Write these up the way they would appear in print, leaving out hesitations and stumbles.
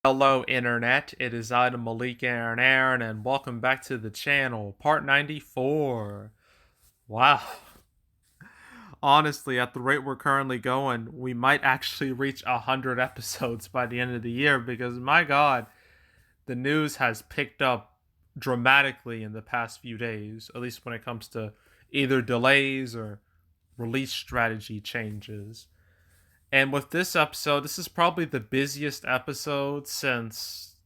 Hello, Internet. It is I, Malik Aaron, and welcome back to the channel, part 94. Wow. Honestly, at the rate we're currently going, we might actually reach 100 episodes by the end of the year because, my god, the news has picked up dramatically in the past few days, at least when it comes to either delays or release strategy changes. And with this episode, this is probably the busiest episode since,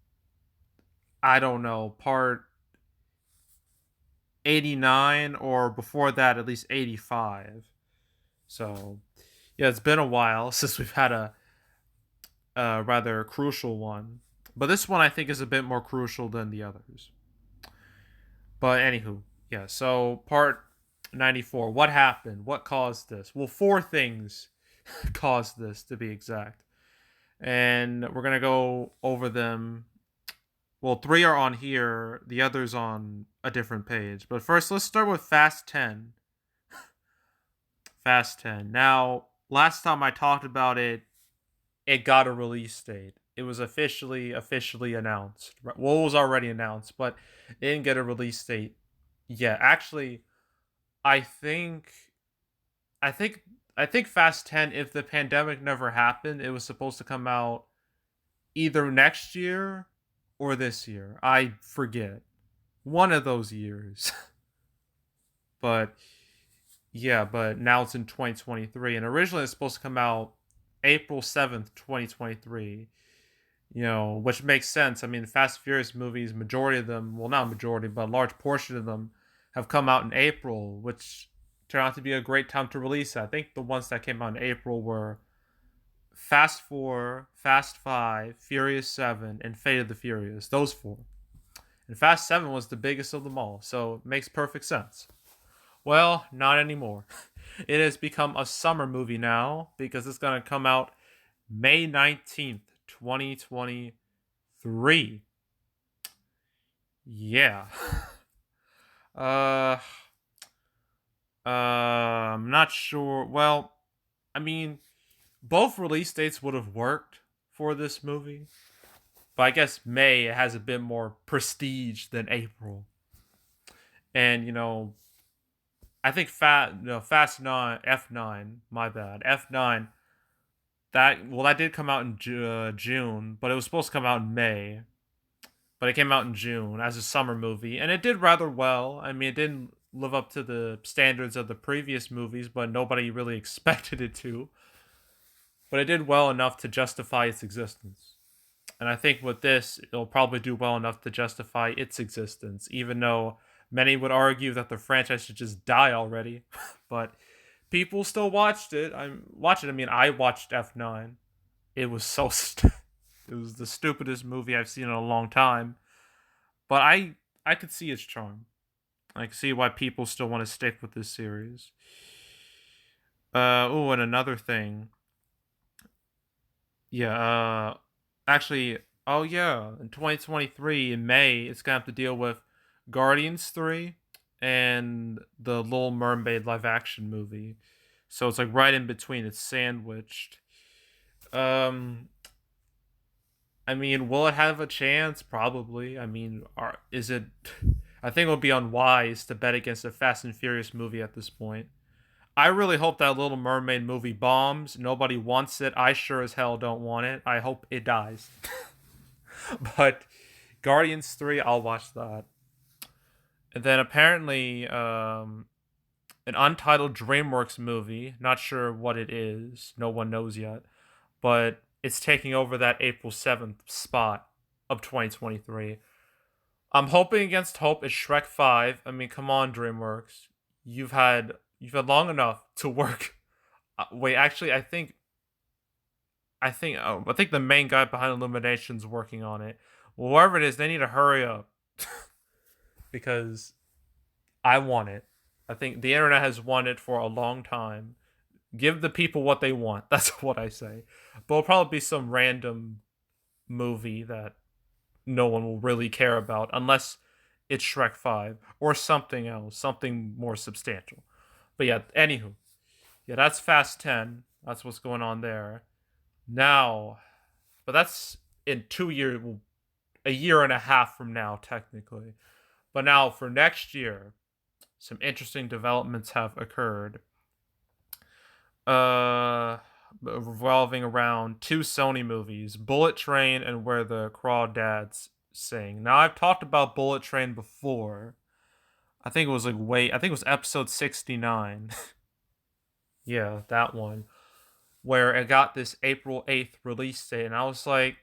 I don't know, part 89 or before that, at least 85. So, yeah, it's been a while since we've had a rather crucial one. But this one I think is a bit more crucial than the others. But anywho, yeah, so part 94. What happened? What caused this? Well, four things caused this, to be exact. And we're going to go over them. Well, three are on here, the others on a different page. But first, let's start with Fast 10. Fast 10. Now, last time I talked about it, it got a release date. It was officially announced. Well, it was already announced, but it didn't get a release date yet. Actually, I think I think I think Fast 10, if the pandemic never happened, it was supposed to come out either next year or this year. I forget. One of those years. But yeah, but now it's in 2023, and originally it's supposed to come out April 7th, 2023. Which makes sense. I mean, Fast and Furious movies, majority of them, well, not majority, but a large portion of them have come out in April, which turned out to be a great time to release it. I think the ones that came out in April were Fast 4, Fast 5, Furious 7, and Fate of the Furious. Those four. And Fast 7 was the biggest of them all, so it makes perfect sense. Well, not anymore. It has become a summer movie now because it's going to come out May 19th, 2023. Yeah. uh I'm not sure. Well, I mean, both release dates would have worked for this movie. But I guess May has a bit more prestige than April. And I think Fast 9 F9, my bad. F9, that did come out in June, but it was supposed to come out in May. But it came out in June as a summer movie, and it did rather well. I mean, it didn't live up to the standards of the previous movies, but nobody really expected it to. But it did well enough to justify its existence. And I think with this, it'll probably do well enough to justify its existence, even though many would argue that the franchise should just die already. But people still watched it. I mean, I watched F9. It was it was the stupidest movie I've seen in a long time. But I could see its charm. I can see why people still want to stick with this series. And another thing. Yeah, actually, oh yeah, in 2023 in May, it's gonna have to deal with Guardians 3 and the Little Mermaid live action movie. So it's like right in between, it's sandwiched. Um I mean, will it have a chance? Probably. I mean, is it I think it would be unwise to bet against a Fast and Furious movie at this point. I really hope that Little Mermaid movie bombs. Nobody wants it. I sure as hell don't want it. I hope it dies. But Guardians 3, I'll watch that. And then apparently, an untitled DreamWorks movie. Not sure what it is. No one knows yet. But it's taking over that April 7th spot of 2023. I'm hoping against hope it's Shrek 5. I mean, come on, DreamWorks. You've had long enough to work. Wait, actually, I think the main guy behind Illumination's working on it. Well, whoever it is, they need to hurry up because I want it. I think the internet has wanted it for a long time. Give the people what they want. That's what I say. But it'll probably be some random movie that no one will really care about unless it's Shrek 5 or something else, something more substantial. But yeah, anywho. Yeah, that's Fast 10. That's what's going on there. Now, but that's in 2 years, a year and a half from now, technically. But now for next year, some interesting developments have occurred. Uh, Revolving around two Sony movies, Bullet Train and Where the Crawdads Sing. Now I've talked about Bullet Train before. I think it was episode 69. Yeah, that one. Where it got this April 8th release date, and I was like,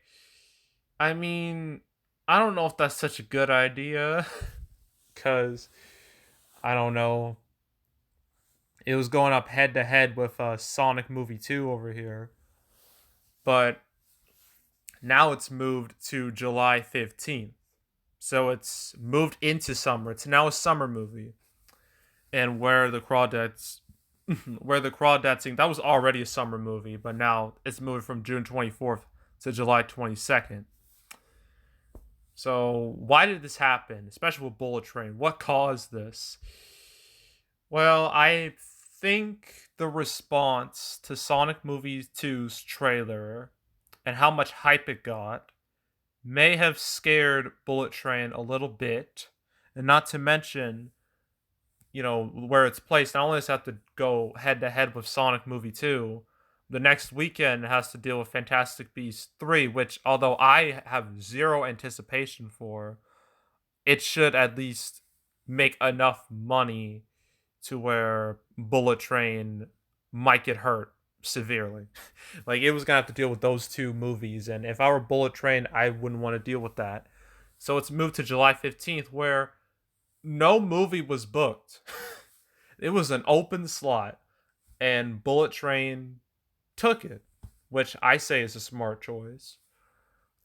I mean, I don't know if that's such a good idea, because I don't know. It was going up head to head with Sonic Movie 2 over here. But now it's moved to July 15th. So it's moved into summer. It's now a summer movie. And Where the Crawdads Sing, that was already a summer movie, but now it's moving from June 24th to July 22nd. So why did this happen, especially with Bullet Train? What caused this? Well, I think the response to Sonic Movie 2's trailer and how much hype it got may have scared Bullet Train a little bit. And not to mention, where it's placed, not only does it have to go head to head with Sonic Movie 2, the next weekend it has to deal with Fantastic Beasts 3, which, although I have zero anticipation for, it should at least make enough money to where Bullet Train might get hurt severely. Like, it was gonna have to deal with those two movies, and if I were Bullet Train, I wouldn't want to deal with that. So it's moved to July 15th, where no movie was booked. It was an open slot, and Bullet Train took it, which I say is a smart choice.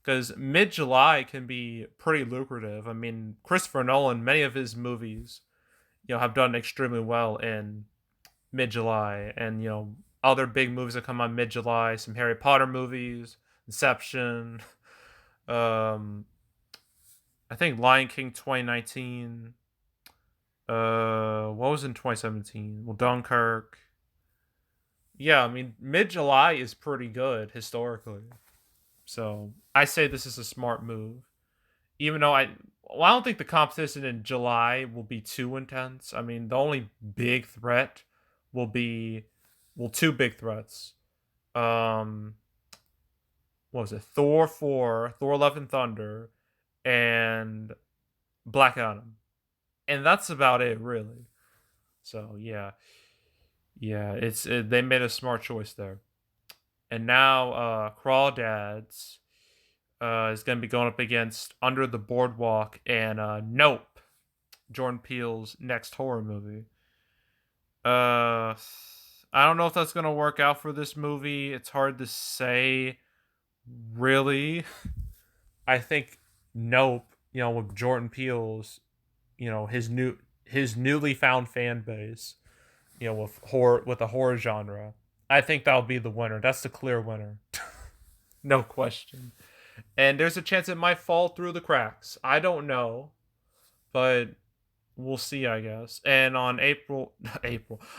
Because mid July can be pretty lucrative. I mean, Christopher Nolan, many of his movies, have done extremely well in mid July, and other big movies that come on mid July, some Harry Potter movies, Inception, um, I think Lion King 2019. What was in 2017? Well, Dunkirk. Yeah, I mean, mid July is pretty good historically. So I say this is a smart move. Even though I don't think the competition in July will be too intense. I mean, the only big threat will be, well, two big threats. Um, what was it? Thor 4, Thor Love and Thunder, and Black Adam. And that's about it, really. So, yeah. Yeah, they made a smart choice there. And now Crawdads is going to be going up against Under the Boardwalk and Nope, Jordan Peele's next horror movie. I don't know if that's going to work out for this movie. It's hard to say, really. I think Nope, with Jordan Peele's, his newly found fan base, with the horror genre, I think that'll be the winner. That's the clear winner. No question. And there's a chance it might fall through the cracks. I don't know, but we'll see, I guess. And on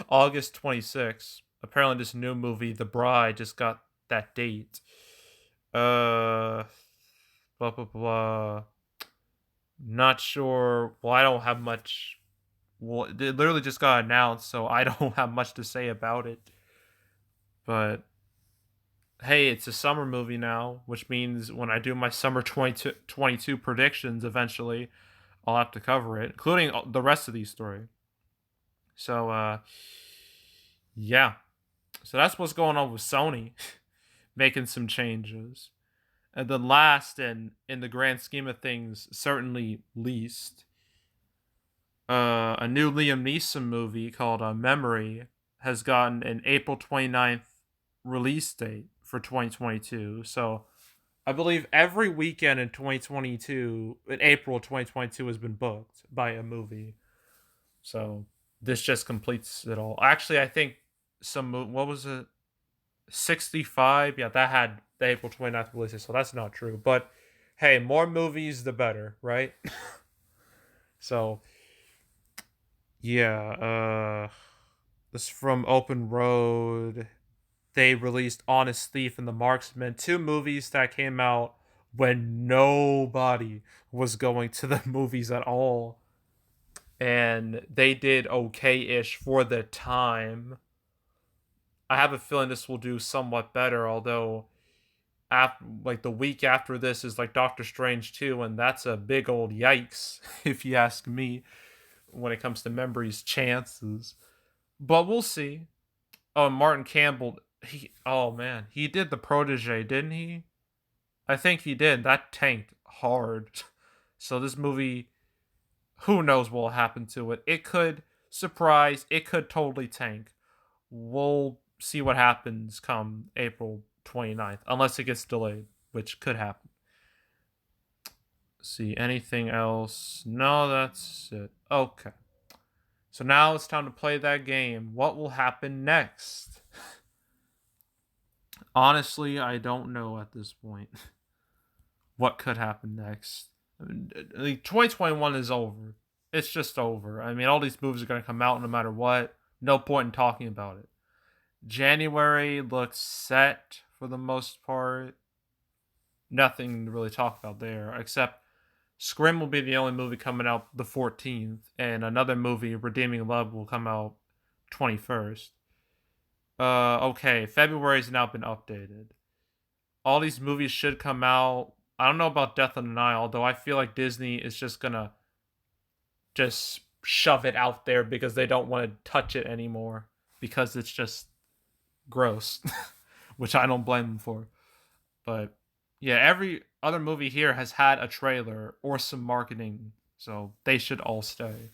August 26th, apparently this new movie, The Bride, just got that date. Blah blah blah. Not sure. Well, I don't have much. Well, it literally just got announced, so I don't have much to say about it. But hey, it's a summer movie now, which means when I do my summer 2022 predictions eventually, I'll have to cover it, including the rest of these three. So, yeah. So that's what's going on with Sony, making some changes. And then last, and in the grand scheme of things, certainly least, a new Liam Neeson movie called Memory has gotten an April 29th release date for 2022. So I believe every weekend in 2022, in April 2022, has been booked by a movie. So this just completes it all. Actually, I think what was it? 65? Yeah, that had the April 29th release, so that's not true. But hey, more movies, the better, right? So, yeah, this is from Open Road. They released Honest Thief and The Marksman, two movies that came out when nobody was going to the movies at all. And they did okay-ish for the time. I have a feeling this will do somewhat better, although like the week after this is like Doctor Strange 2, and that's a big old yikes, if you ask me, when it comes to memory's chances. But we'll see. Oh, Martin Campbell, oh man, he did The Protege, didn't he? I think he did. That tanked hard. So this movie, who knows what will happen to it? It could surprise, it could totally tank. We'll see what happens come April 29th, unless it gets delayed, which could happen. See, anything else? No, that's it. Okay. So now it's time to play that game. What will happen next? Honestly, I don't know at this point what could happen next. I mean, 2021 is over. It's just over. I mean, all these movies are going to come out no matter what. No point in talking about it. January looks set for the most part. Nothing to really talk about there, except Scream will be the only movie coming out the 14th, and another movie, Redeeming Love, will come out 21st. Okay, February's now been updated. All these movies should come out. I don't know about Death on the Nile, although I feel like Disney is just gonna just shove it out there because they don't want to touch it anymore because it's just gross, which I don't blame them for. But yeah, every other movie here has had a trailer or some marketing, so they should all stay.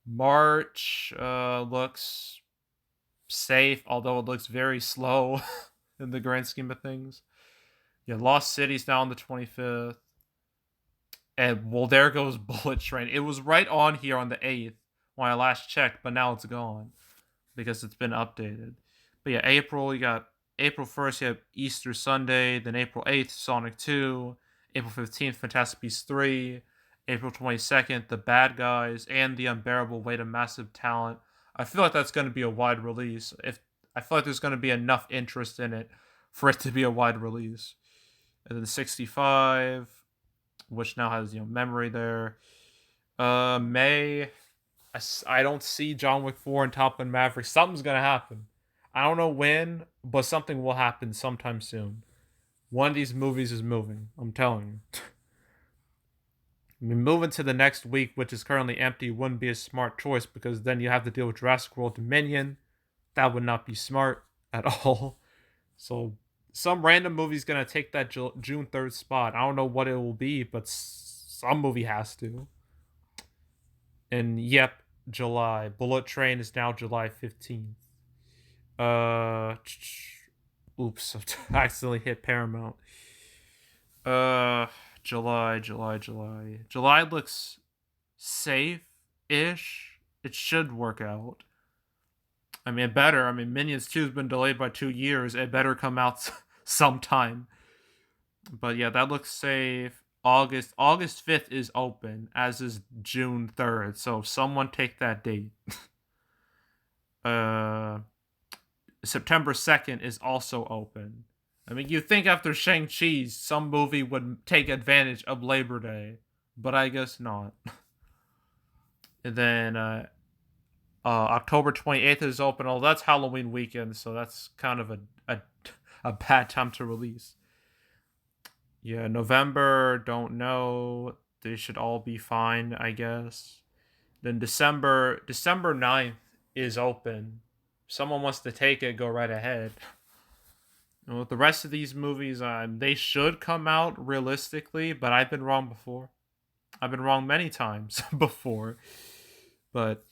March looks safe, although it looks very slow in the grand scheme of things. Yeah, Lost City's now on the 25th. And well, there goes Bullet Train. It was right on here on the 8th when I last checked, but now it's gone because it's been updated. But yeah, April, you got April 1st, you have Easter Sunday. Then April 8th, Sonic 2. April 15th, Fantastic Beasts 3. April 22nd, The Bad Guys and The Unbearable Weight of Massive Talent. I feel like that's going to be a wide release. If I feel like there's going to be enough interest in it for it to be a wide release. And then 65, which now has memory there. May, I don't see John Wick 4 and Top Gun Maverick. Something's gonna happen. I don't know when, but something will happen sometime soon. One of these movies is moving. I'm telling you. I mean, moving to the next week, which is currently empty, wouldn't be a smart choice because then you have to deal with Jurassic World Dominion. That would not be smart at all. So some random movie's gonna take that June 3rd spot. I don't know what it will be, but some movie has to. And yep, July. Bullet Train is now July 15th. Uh, oops, I accidentally hit Paramount. Uh, July. July looks safe-ish. It should work out. I mean, it better. I mean, Minions 2 has been delayed by 2 years. It better come out sometime. But yeah, that looks safe. August 5th is open, as is June 3rd. So someone take that date. uh September 2nd is also open. I mean, you think after Shang-Chi, some movie would take advantage of Labor Day, but I guess not. And then October 28th is open. Oh, that's Halloween weekend, so that's kind of a bad time to release. Yeah, November, don't know. They should all be fine, I guess. Then December 9th is open. If someone wants to take it, go right ahead. And with the rest of these movies, they should come out realistically, but I've been wrong before. I've been wrong many times before. But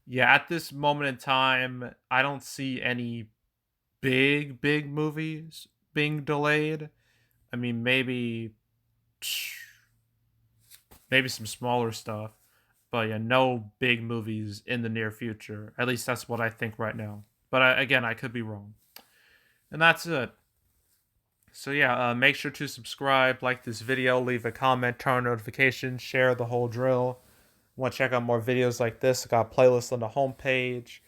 yeah, at this moment in time, I don't see any big movies being delayed. I mean, maybe some smaller stuff, but yeah, no big movies in the near future. At least that's what I think right now. But again, I could be wrong. And that's it. So yeah, make sure to subscribe, like this video, leave a comment, turn on notifications, share the whole drill. Want to check out more videos like this? I got playlists on the homepage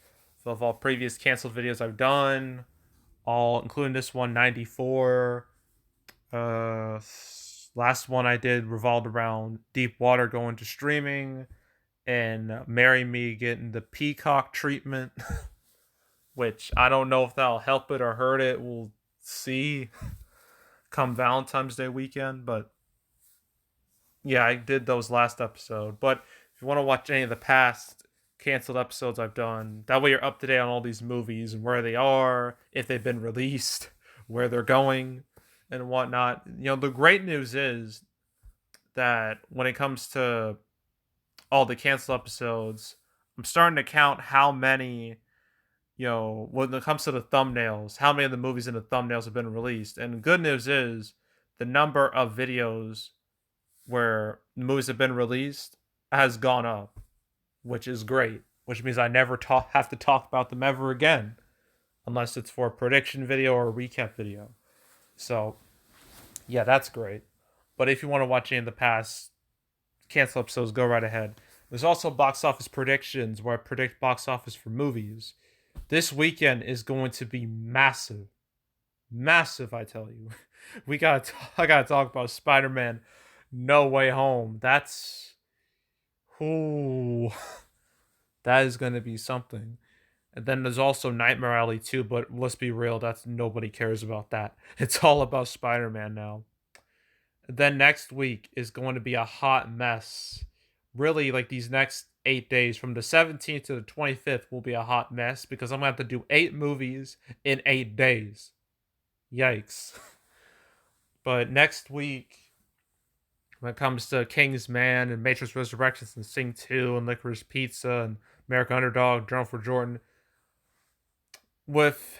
of all previous canceled videos I've done, all including this one, 94. Last one I did revolved around Deep Water going to streaming and Marry Me getting the Peacock treatment, which I don't know if that'll help it or hurt it. We'll see come Valentine's Day weekend, but yeah, I did those last episode. But if you want to watch any of the past canceled episodes I've done, that way you're up to date on all these movies and where they are, if they've been released, where they're going, and whatnot. The great news is that when it comes to all the canceled episodes, I'm starting to count how many, when it comes to the thumbnails, how many of the movies in the thumbnails have been released. And the good news is the number of videos where movies have been released has gone up, which is great. Which means I never have to talk about them ever again, unless it's for a prediction video or a recap video. So, yeah, that's great. But if you want to watch any of the past cancel episodes, go right ahead. There's also box office predictions where I predict box office for movies. This weekend is going to be massive. Massive, I tell you. I gotta talk about Spider-Man No Way Home. Ooh, that is gonna be something. And then there's also Nightmare Alley too, but let's be real, that's nobody cares about that. It's all about Spider-Man now. Then next week is going to be a hot mess. Really, like these next 8 days, from the 17th to the 25th, will be a hot mess because I'm going to have to do 8 movies in 8 days. Yikes. But next week, when it comes to King's Man and Matrix Resurrections and Sing 2 and Licorice Pizza and American Underdog, Journal for Jordan, with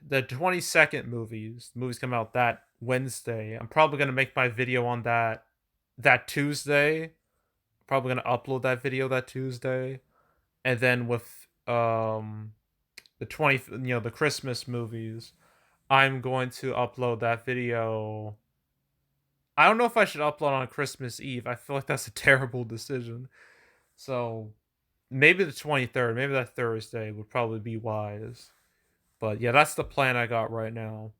the 22nd movies come out that Wednesday. I'm probably going to make my video on that Tuesday. Probably going to upload that video that Tuesday. And then with the the Christmas movies, I'm going to upload that video. I don't know if I should upload on Christmas Eve. I feel like that's a terrible decision. So maybe the 23rd, maybe that Thursday would probably be wise. But yeah, that's the plan I got right now.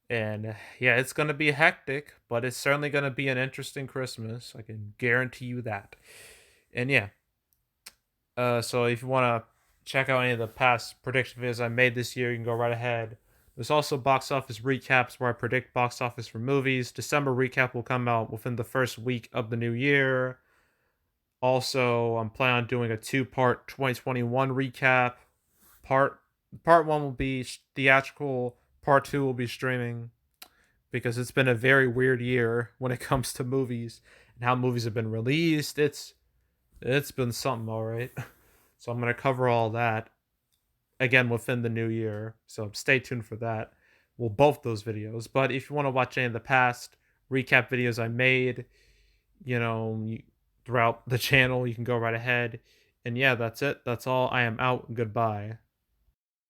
And yeah, it's going to be hectic, but it's certainly going to be an interesting Christmas. I can guarantee you that. And yeah, so if you want to check out any of the past prediction videos I made this year, you can go right ahead. There's also box office recaps where I predict box office for movies. December recap will come out within the first week of the new year. Also, I'm planning on doing a 2-part 2021 recap. Part 1 will be theatrical, part 2 will be streaming, because it's been a very weird year when it comes to movies and how movies have been released. It's been something, all right. So I'm going to cover all that again within the new year. So stay tuned for that. Well, both those videos. But if you want to watch any of the past recap videos I made, throughout the channel, you can go right ahead. And yeah, that's it. That's all. I am out. Goodbye.